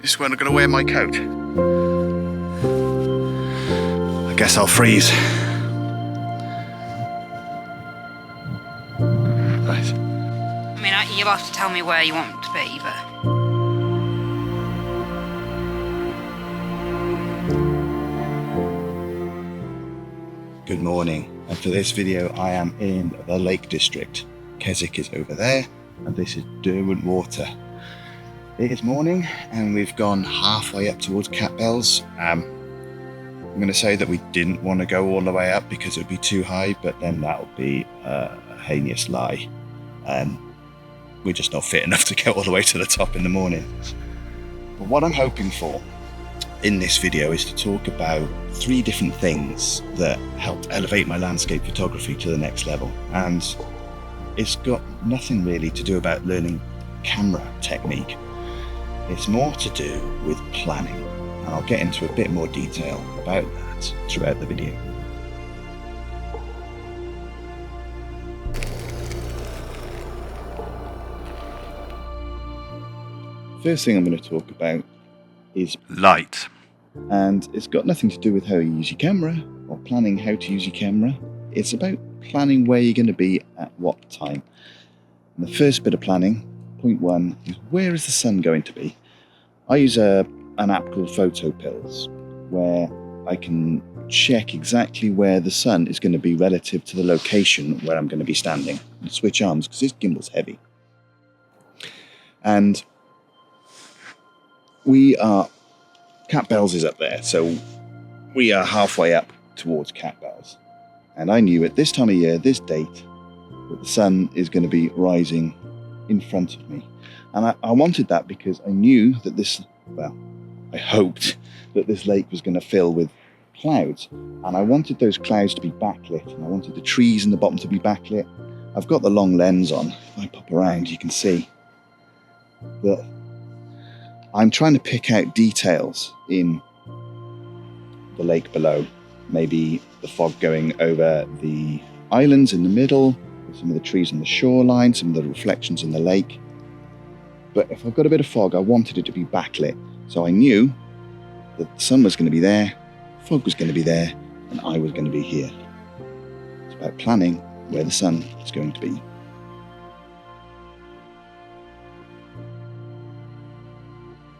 This is when I'm going to wear my coat. I guess I'll freeze. Right. I mean, you'll have to tell me where you want to be, but... Good morning, and for this video I am in the Lake District. Keswick is over there, and this is Derwent Water. It is morning, and we've gone halfway up towards Catbells. I'm going to say that we didn't want to go all the way up because it would be too high, but then that would be a heinous lie. We're just not fit enough to get all the way to the top in the morning. But what I'm hoping for in this video is to talk about 3 different things that helped elevate my landscape photography to the next level. And it's got nothing really to do about learning camera technique. It's more to do with planning, and I'll get into a bit more detail about that throughout the video. First thing I'm going to talk about is light. And it's got nothing to do with how you use your camera or planning how to use your camera. It's about planning where you're going to be at what time. And the first bit of planning, point 1, is where is the sun going to be? I use an app called Photo Pills, where I can check exactly where the sun is going to be relative to the location where I'm going to be standing. And switch arms because this gimbal's heavy. And Catbells is up there, so we are halfway up towards Catbells. And I knew at this time of year, this date, that the sun is going to be rising in front of me. And I wanted that because I knew that I hoped that this lake was going to fill with clouds. And I wanted those clouds to be backlit, and I wanted the trees in the bottom to be backlit. I've got the long lens on. If I pop around, you can see that I'm trying to pick out details in the lake below. Maybe the fog going over the islands in the middle, some of the trees on the shoreline, some of the reflections in the lake. But if I've got a bit of fog, I wanted it to be backlit. So I knew that the sun was going to be there, fog was going to be there, and I was going to be here. It's about planning where the sun is going to be.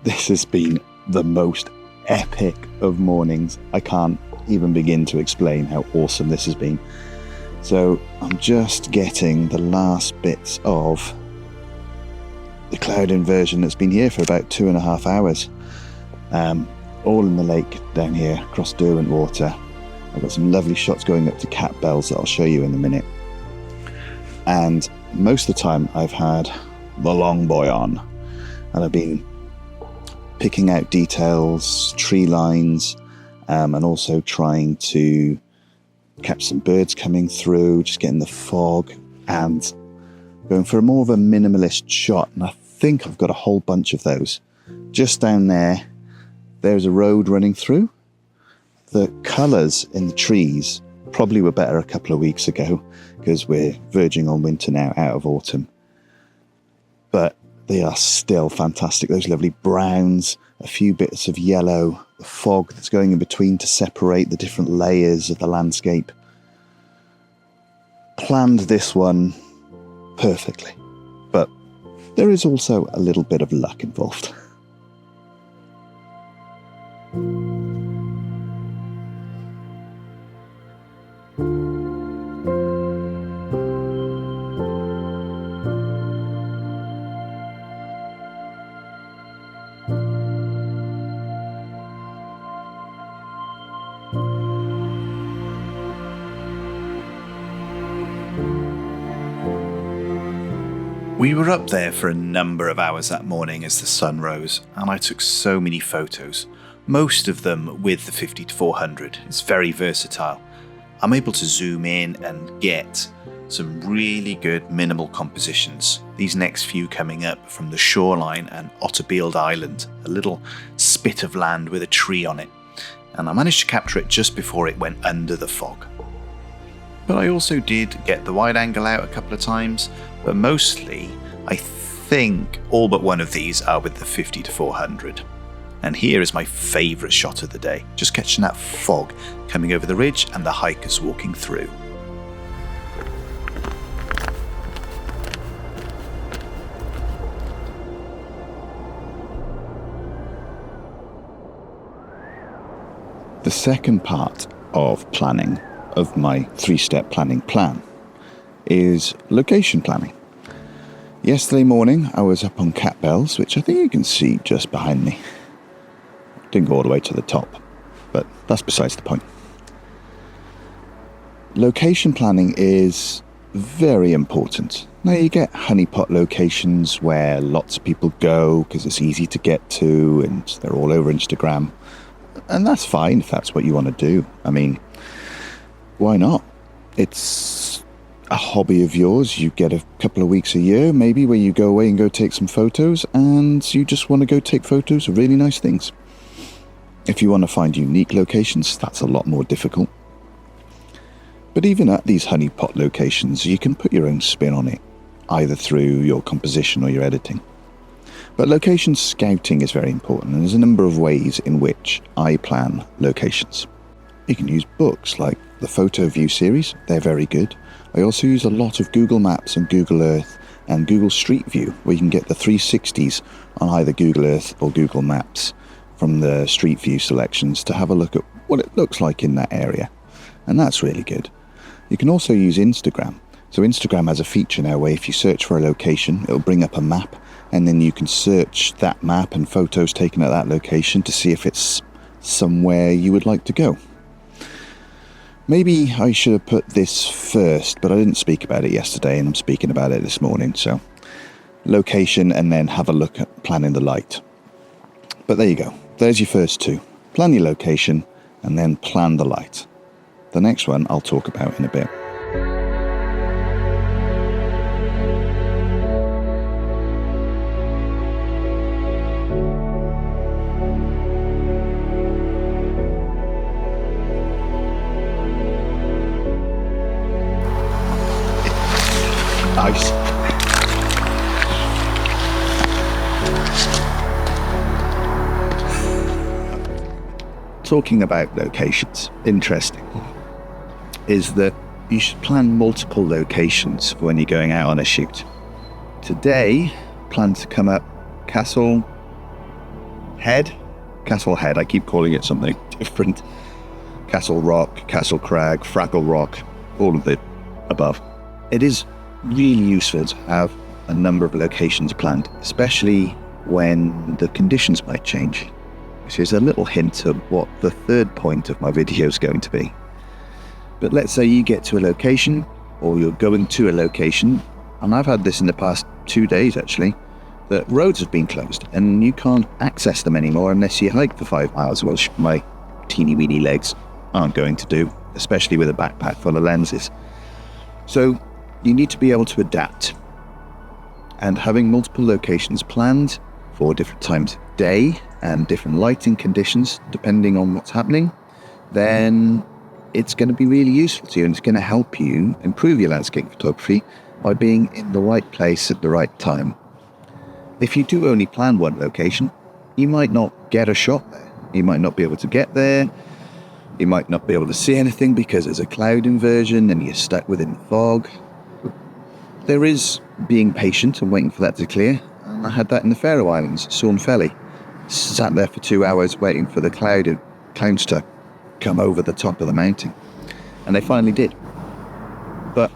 This has been the most epic of mornings. I can't even begin to explain how awesome this has been. So I'm just getting the last bits of the cloud inversion that's been here for about 2.5 hours. All in the lake down here across Derwent Water. I've got some lovely shots going up to Catbells that I'll show you in a minute. And most of the time I've had the long boy on, and I've been picking out details, tree lines, and also trying to catch some birds coming through, just getting the fog and going for more of a minimalist shot. And I think I've got a whole bunch of those. Just down there, there's a road running through. The colours in the trees probably were better a couple of weeks ago because we're verging on winter now, out of autumn. But they are still fantastic. Those lovely browns, a few bits of yellow, the fog that's going in between to separate the different layers of the landscape. Planned this one perfectly, but there is also a little bit of luck involved. We were up there for a number of hours that morning as the sun rose, and I took so many photos, most of them with the 50-400. It's very versatile. I'm able to zoom in and get some really good minimal compositions. These next few coming up from the shoreline and Otterbeeld Island, a little spit of land with a tree on it. And I managed to capture it just before it went under the fog. But I also did get the wide angle out a couple of times, but mostly I think all but one of these are with the 50-400. And here is my favourite shot of the day, just catching that fog coming over the ridge and the hikers walking through. The second part of planning, of my 3-step planning plan, is location planning. Yesterday morning I was up on Cat Bells, which I think you can see just behind me. Didn't go all the way to the top, but that's besides the point. Location planning is very important. Now, you get honeypot locations where lots of people go because it's easy to get to and they're all over Instagram. And that's fine if that's what you want to do. I mean, why not? It's a hobby of yours. You get a couple of weeks a year, maybe, where you go away and go take some photos, and you just want to go take photos of really nice things. If you want to find unique locations, that's a lot more difficult. But even at these honeypot locations, you can put your own spin on it, either through your composition or your editing. But location scouting is very important, and there's a number of ways in which I plan locations. You can use books like the Photo View series, they're very good. I also use a lot of Google Maps and Google Earth and Google Street View, where you can get the 360s on either Google Earth or Google Maps from the Street View selections to have a look at what it looks like in that area. And that's really good. You can also use Instagram. So Instagram has a feature now where if you search for a location, it'll bring up a map, and then you can search that map and photos taken at that location to see if it's somewhere you would like to go. Maybe I should have put this first, but I didn't speak about it yesterday and I'm speaking about it this morning. So location, and then have a look at planning the light. But there you go. There's your first two. Plan your location and then plan the light. The next one I'll talk about in a bit. Nice. Talking about locations, interesting, is that you should plan multiple locations when you're going out on a shoot. Today, plan to come up Castle Head, I keep calling it something different. Castle Rock, Castle Crag, Fraggle Rock, all of the above. It is really useful to have a number of locations planned, especially when the conditions might change. Which is a little hint of what the third point of my video is going to be. But let's say you get to a location, or you're going to a location, and I've had this in the past 2 days actually, that roads have been closed and you can't access them anymore unless you hike for 5 miles, which my teeny weeny legs aren't going to do, especially with a backpack full of lenses. So you need to be able to adapt, and having multiple locations planned for different times of day and different lighting conditions depending on what's happening, then it's going to be really useful to you, and it's going to help you improve your landscape photography by being in the right place at the right time. If you do only plan one location, you might not get a shot there. You might not be able to get there. You might not be able to see anything because there's a cloud inversion and you're stuck within the fog. There is being patient and waiting for that to clear. I had that in the Faroe Islands, Sornfelli. Sat there for 2 hours waiting for the clouds to come over the top of the mountain. And they finally did. But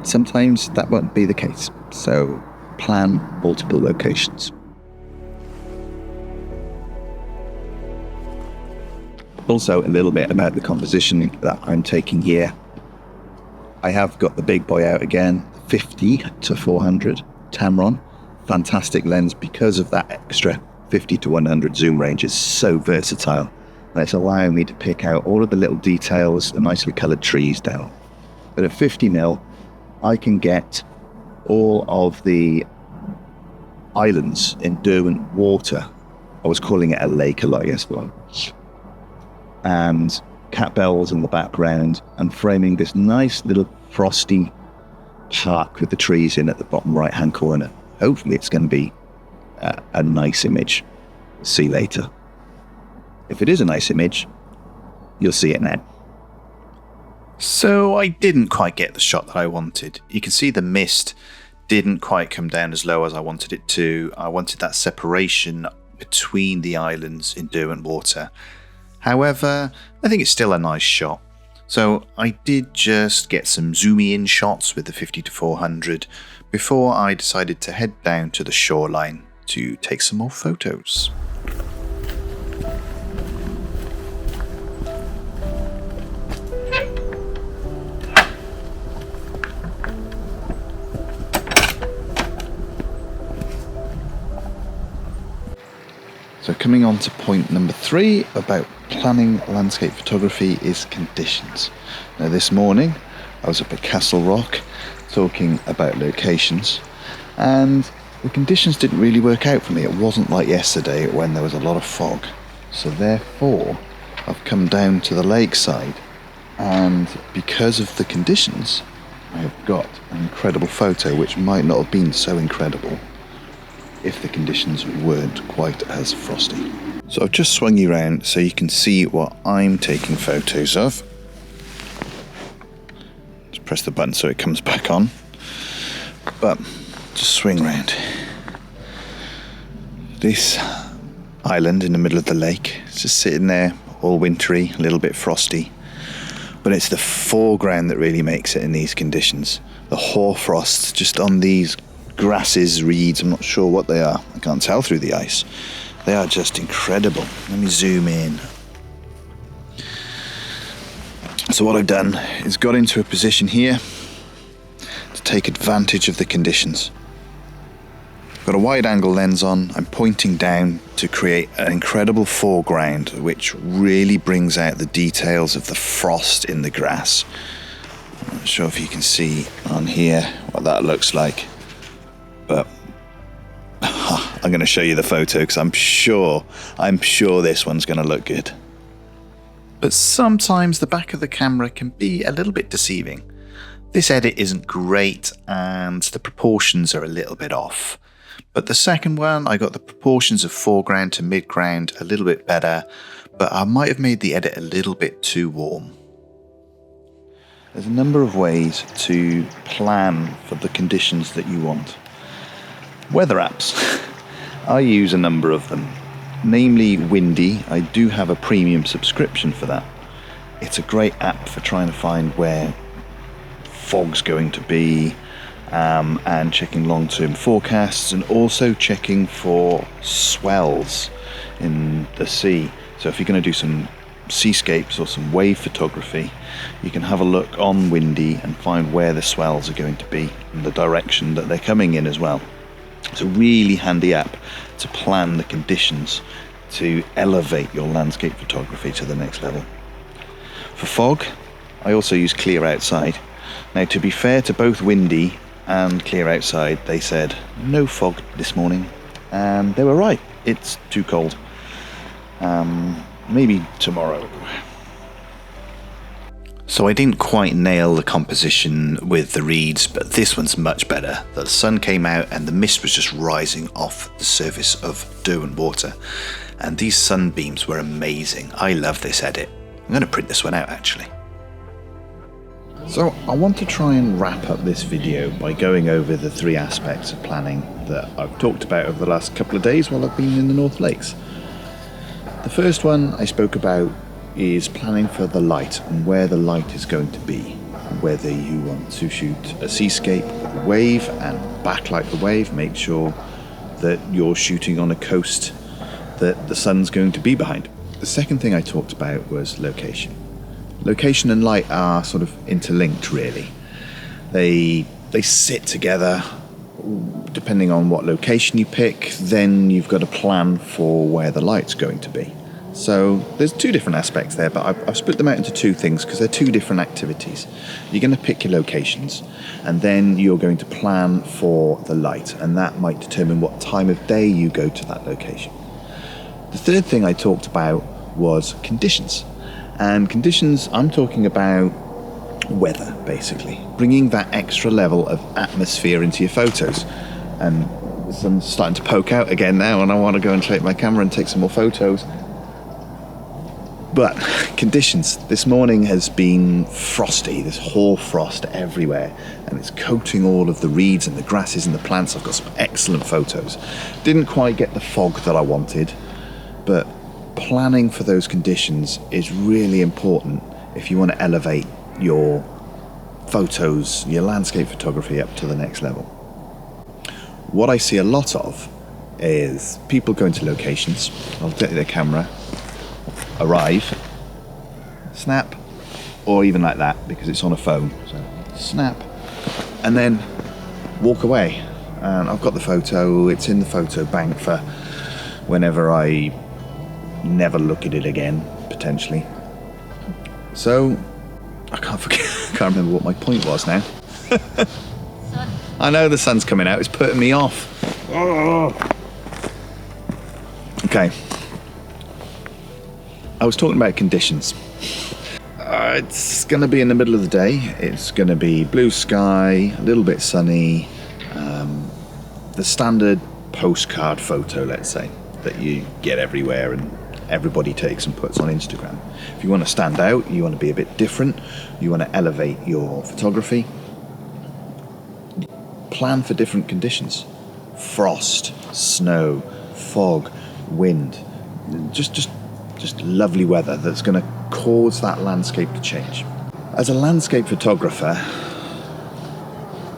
sometimes that won't be the case. So plan multiple locations. Also, a little bit about the composition that I'm taking here. I have got the big boy out again, 50-400 Tamron. Fantastic lens because of that extra 50-100 zoom range. Is so versatile, and it's allowing me to pick out all of the little details, the nicely coloured trees down. But at 50mm, I can get all of the islands in Derwent Water. I was calling it a lake a lot yesterday. And cat bells in the background, and framing this nice little frosty park with the trees in at the bottom right hand corner. Hopefully it's going to be a nice image. see later. If it is a nice image, you'll see it now. So I didn't quite get the shot that I wanted. You can see the mist didn't quite come down as low as I wanted it to. I wanted that separation between the islands in Derwent Water. However, I think it's still a nice shot. So I did just get some zoomy in shots with the 50-400 before I decided to head down to the shoreline to take some more photos. So coming on to point number 3 about planning landscape photography is conditions. Now this morning I was up at Castle Rock talking about locations, and the conditions didn't really work out for me. It wasn't like yesterday when there was a lot of fog. So therefore I've come down to the lakeside, and because of the conditions I have got an incredible photo which might not have been so incredible if the conditions weren't quite as frosty. So I've just swung you around so you can see what I'm taking photos of. Just press the button so it comes back on. But just swing round. This island in the middle of the lake, it's just sitting there all wintry, a little bit frosty. But it's the foreground that really makes it in these conditions. The hoar frost just on these grasses, reeds, I'm not sure what they are. I can't tell through the ice. They are just incredible. Let me zoom in. So what I've done is got into a position here to take advantage of the conditions. I've got a wide angle lens on. I'm pointing down to create an incredible foreground which really brings out the details of the frost in the grass. I'm not sure if you can see on here what that looks like, but I'm going to show you the photo because I'm sure this one's going to look good. But sometimes the back of the camera can be a little bit deceiving. This edit isn't great and the proportions are a little bit off. But the second one, I got the proportions of foreground to midground a little bit better, but I might have made the edit a little bit too warm. There's a number of ways to plan for the conditions that you want. Weather apps. I use a number of them, namely Windy. I do have a premium subscription for that. It's a great app for trying to find where fog's going to be, and checking long-term forecasts, and also checking for swells in the sea. So if you're going to do some seascapes or some wave photography, you can have a look on Windy and find where the swells are going to be and the direction that they're coming in as well. It's a really handy app to plan the conditions to elevate your landscape photography to the next level. For fog, I also use Clear Outside. Now, to be fair to both Windy and Clear Outside, they said no fog this morning, and they were right. It's too cold. Maybe tomorrow. So I didn't quite nail the composition with the reeds, but this one's much better. The sun came out and the mist was just rising off the surface of Derwent Water, and these sunbeams were amazing. I love this edit. I'm going to print this one out actually. So I want to try and wrap up this video by going over the 3 aspects of planning that I've talked about over the last couple of days while I've been in the North Lakes. The first one I spoke about is planning for the light and where the light is going to be. Whether you want to shoot a seascape with a wave and backlight the wave, make sure that you're shooting on a coast that the sun's going to be behind. The second thing I talked about was location. Location and light are sort of interlinked really. They sit together. Depending on what location you pick, then you've got a plan for where the light's going to be. So there's 2 different aspects there, but I've split them out into 2 things because they're 2 different activities. You're going to pick your locations, and then you're going to plan for the light, and that might determine what time of day you go to that location. The third thing I talked about was conditions. And conditions, I'm talking about weather, basically. Bringing that extra level of atmosphere into your photos. And the sun's starting to poke out again now, and I want to go and take my camera and take some more photos. But conditions. This morning has been frosty. There's hoar frost everywhere, and it's coating all of the reeds and the grasses and the plants. I've got some excellent photos. Didn't quite get the fog that I wanted, but planning for those conditions is really important if you want to elevate your photos, your landscape photography up to the next level. What I see a lot of is people going to locations. I'll get their camera, arrive, snap, or even like that because it's on a phone. So snap, and then walk away. And I've got the photo, it's in the photo bank for whenever I never look at it again, potentially. So I can't remember what my point was now. I know the sun's coming out, it's putting me off. Okay. I was talking about conditions. It's going to be in the middle of the day. It's going to be blue sky, a little bit sunny. The standard postcard photo, let's say, that you get everywhere and everybody takes and puts on Instagram. If you want to stand out, you want to be a bit different, you want to elevate your photography, plan for different conditions. Frost, snow, fog, wind. Just lovely weather that's going to cause that landscape to change. As a landscape photographer,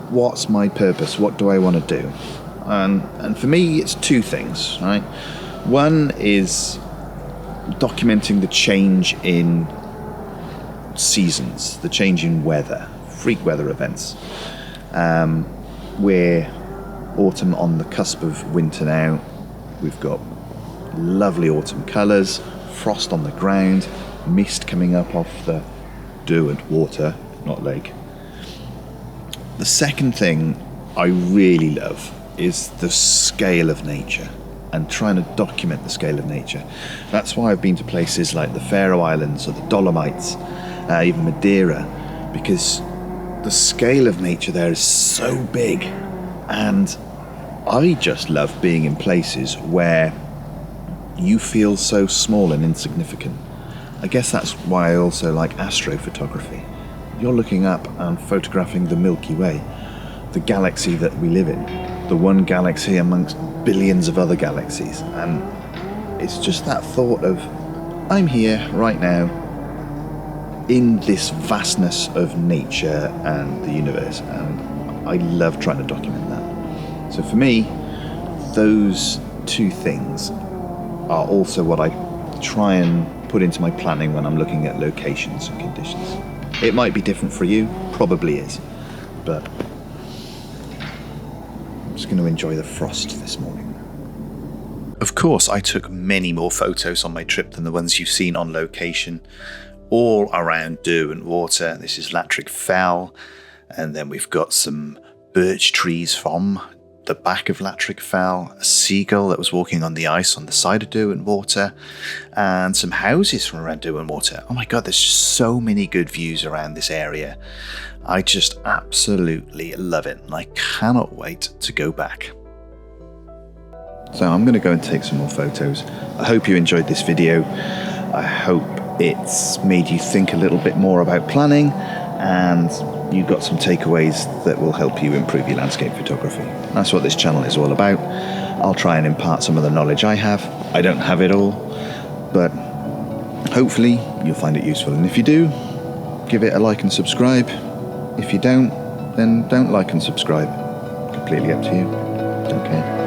what's my purpose? What do I want to do? And for me, it's two things, right? One is documenting the change in seasons, the change in weather, freak weather events. We're autumn on the cusp of winter now. We've got lovely autumn colours, frost on the ground, mist coming up off the Derwent Water, not lake. The second thing I really love is the scale of nature and trying to document the scale of nature. That's why I've been to places like the Faroe Islands or the Dolomites, even Madeira, because the scale of nature there is so big, and I just love being in places where you feel so small and insignificant. I guess that's why I also like astrophotography. You're looking up and photographing the Milky Way, the galaxy that we live in, the one galaxy amongst billions of other galaxies. And it's just that thought of, I'm here right now in this vastness of nature and the universe, and I love trying to document that. So for me, those two things are also what I try and put into my planning when I'm looking at locations and conditions. It might be different for you, probably is, but I'm just going to enjoy the frost this morning. Of course, I took many more photos on my trip than the ones you've seen on location, all around Derwent Water. This is Lattrick Fell, and then we've got some birch trees from the back of Lattrick Fell, a seagull that was walking on the ice on the side of Derwent Water, and some houses from around Derwent Water. Oh my god, there's just so many good views around this area. I just absolutely love it, and I cannot wait to go back. So I'm going to go and take some more photos. I hope you enjoyed this video. I hope it's made you think a little bit more about planning, and you got some takeaways that will help you improve your landscape photography. That's what this channel is all about. I'll try and impart some of the knowledge I have. I don't have it all, but hopefully you'll find it useful. And if you do, give it a like and subscribe. If you don't, then don't like and subscribe. Completely up to you. Don't care.